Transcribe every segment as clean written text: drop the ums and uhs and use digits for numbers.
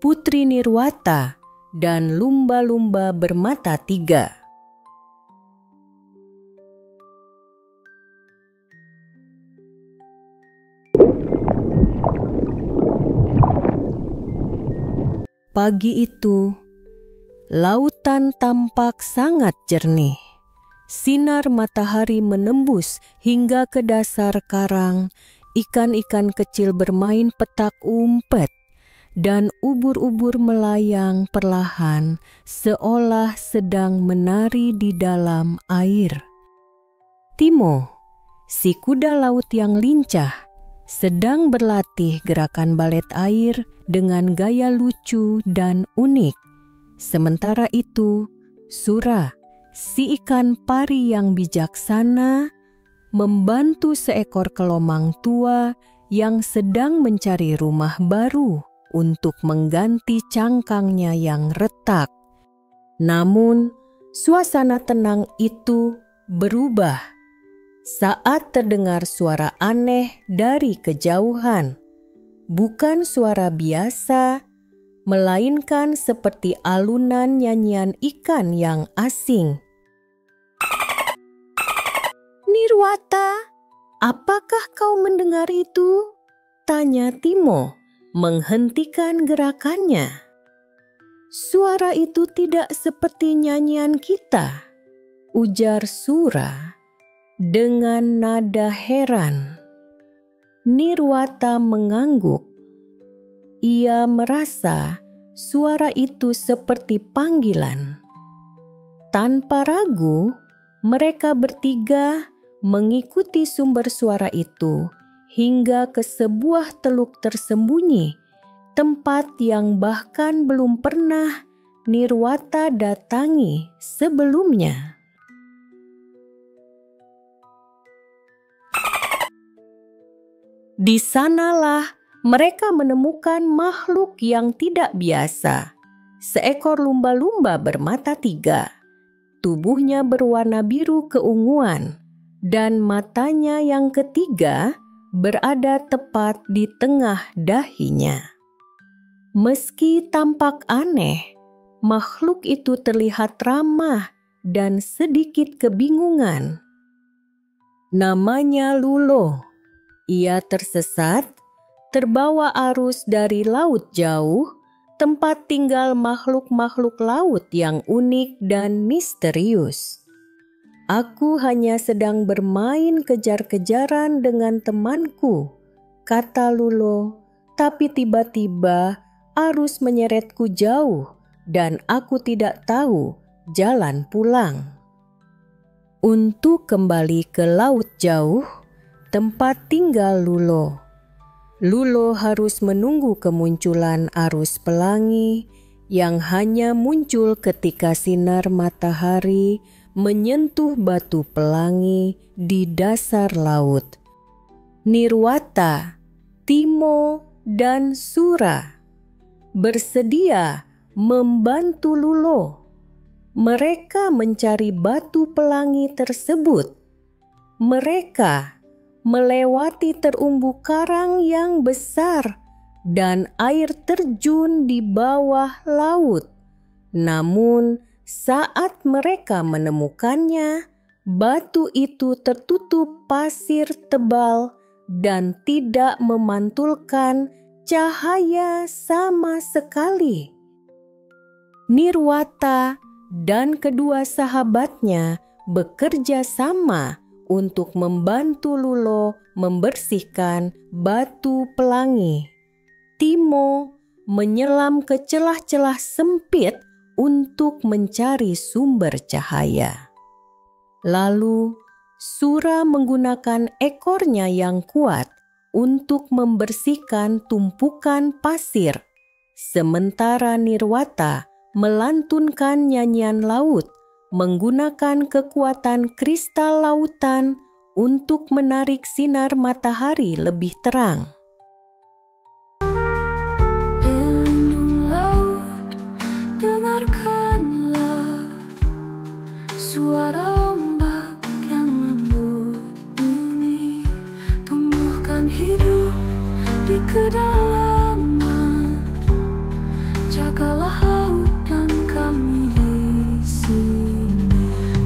Putri Nirwata, dan lumba-lumba bermata tiga. Pagi itu, lautan tampak sangat jernih. Sinar matahari menembus hingga ke dasar karang. Ikan-ikan kecil bermain petak umpet, dan ubur-ubur melayang perlahan seolah sedang menari di dalam air. Timo, si kuda laut yang lincah, sedang berlatih gerakan balet air dengan gaya lucu dan unik. Sementara itu, Sura, si ikan pari yang bijaksana, membantu seekor kelomang tua yang sedang mencari rumah baru untuk mengganti cangkangnya yang retak. Namun, suasana tenang itu berubah saat terdengar suara aneh dari kejauhan. Bukan suara biasa, melainkan seperti alunan nyanyian ikan yang asing. "Nirwata, apakah kau mendengar itu?" tanya Timo, menghentikan gerakannya. "Suara itu tidak seperti nyanyian kita," ujar Sura dengan nada heran. Nirwata mengangguk. Ia merasa suara itu seperti panggilan. Tanpa ragu, mereka bertiga mengikuti sumber suara itu hingga ke sebuah teluk tersembunyi, tempat yang bahkan belum pernah Nirwata datangi sebelumnya. Di sanalah mereka menemukan makhluk yang tidak biasa, seekor lumba-lumba bermata tiga. Tubuhnya berwarna biru keunguan, dan matanya yang ketiga berada tepat di tengah dahinya. Meski tampak aneh, makhluk itu terlihat ramah dan sedikit kebingungan. Namanya Lulo. Ia tersesat, terbawa arus dari laut jauh, tempat tinggal makhluk-makhluk laut yang unik dan misterius. "Aku hanya sedang bermain kejar-kejaran dengan temanku," kata Lulo, "tapi tiba-tiba arus menyeretku jauh dan aku tidak tahu jalan pulang." Untuk kembali ke laut jauh, tempat tinggal Lulo, Lulo harus menunggu kemunculan arus pelangi yang hanya muncul ketika sinar matahari menyentuh batu pelangi di dasar laut. Nirwata, Timo, dan Sura bersedia membantu Lulo. Mereka mencari batu pelangi tersebut. Mereka melewati terumbu karang yang besar dan air terjun di bawah laut. Namun, saat mereka menemukannya, batu itu tertutup pasir tebal dan tidak memantulkan cahaya sama sekali. Nirwata dan kedua sahabatnya bekerja sama untuk membantu Lulo membersihkan batu pelangi. Timo menyelam ke celah-celah sempit untuk mencari sumber cahaya. Lalu Sura menggunakan ekornya yang kuat untuk membersihkan tumpukan pasir, sementara Nirwata melantunkan nyanyian laut menggunakan kekuatan kristal lautan untuk menarik sinar matahari lebih terang. Lindung laut, dengarkanlah suara ombak yang lembut ini, tumbuhkan hidup di kedalaman kala laut dan kami di sini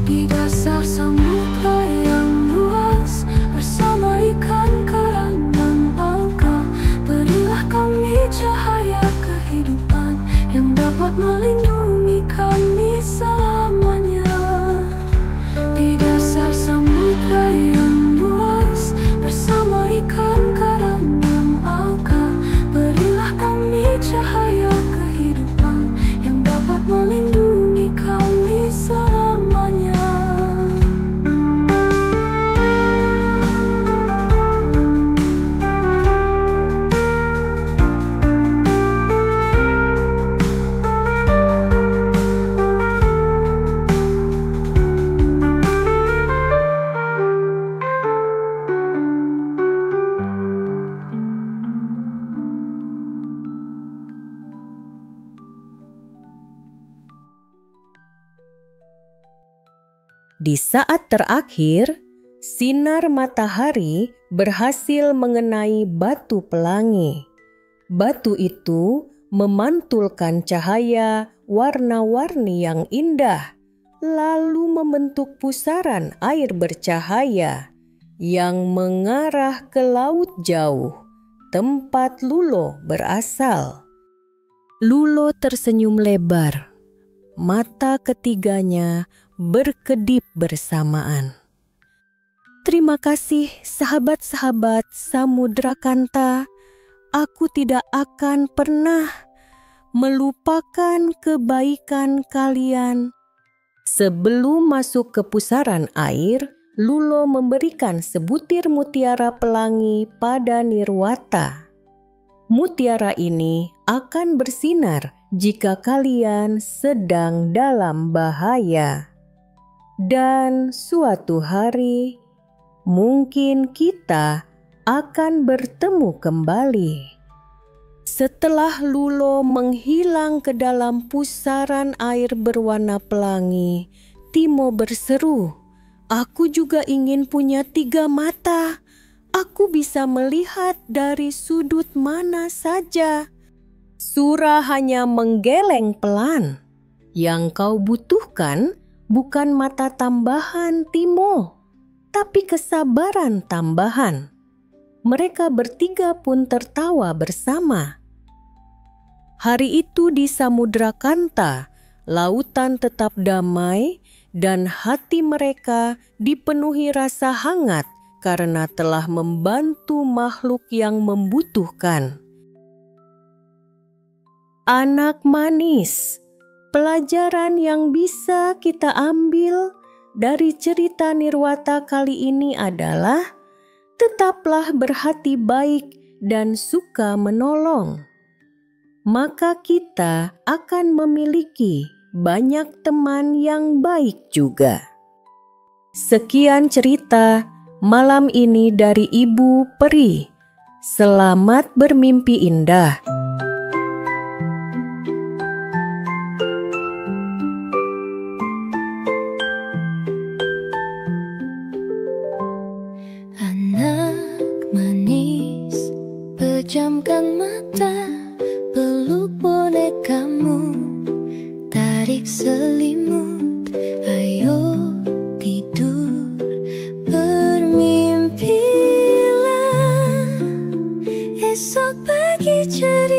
di dasar samudra yang luas bersama ikan, karang dan alga. Berilah kami cahaya kehidupan yang dapat melindungi kami selamanya. Di dasar samudra yang luas bersama ikan, karang dan alga. Berilah kami cahaya kehidupan yang dapat melindungi kami selamanya. Di saat terakhir, sinar matahari berhasil mengenai batu pelangi. Batu itu memantulkan cahaya warna-warni yang indah, lalu membentuk pusaran air bercahaya yang mengarah ke laut jauh, tempat Lulo berasal. Lulo tersenyum lebar. Mata ketiganya berkedip bersamaan. Terima kasih sahabat-sahabat Samudra Kanta. Aku tidak akan pernah melupakan kebaikan kalian. Sebelum masuk ke pusaran air, Lulo memberikan sebutir mutiara pelangi pada Nirwata. Mutiara ini akan bersinar jika kalian sedang dalam bahaya. Dan suatu hari, mungkin kita akan bertemu kembali. Setelah Lulo menghilang ke dalam pusaran air berwarna pelangi, Timo berseru, "Aku juga ingin punya 3 mata. Aku bisa melihat dari sudut mana saja." Sura hanya menggeleng pelan. Yang kau butuhkan bukan mata tambahan, Timo, tapi kesabaran tambahan. Mereka bertiga pun tertawa bersama. Hari itu di Samudra Kanta, lautan tetap damai dan hati mereka dipenuhi rasa hangat karena telah membantu makhluk yang membutuhkan. Anak manis, pelajaran yang bisa kita ambil dari cerita Nirwata kali ini adalah tetaplah berhati baik dan suka menolong. Maka kita akan memiliki banyak teman yang baik juga. Sekian cerita malam ini dari Ibu Peri. Selamat bermimpi indah. Pejamkan mata, peluk bonekamu, tarik selimut, ayo tidur, bermimpilah. Esok pagi ceria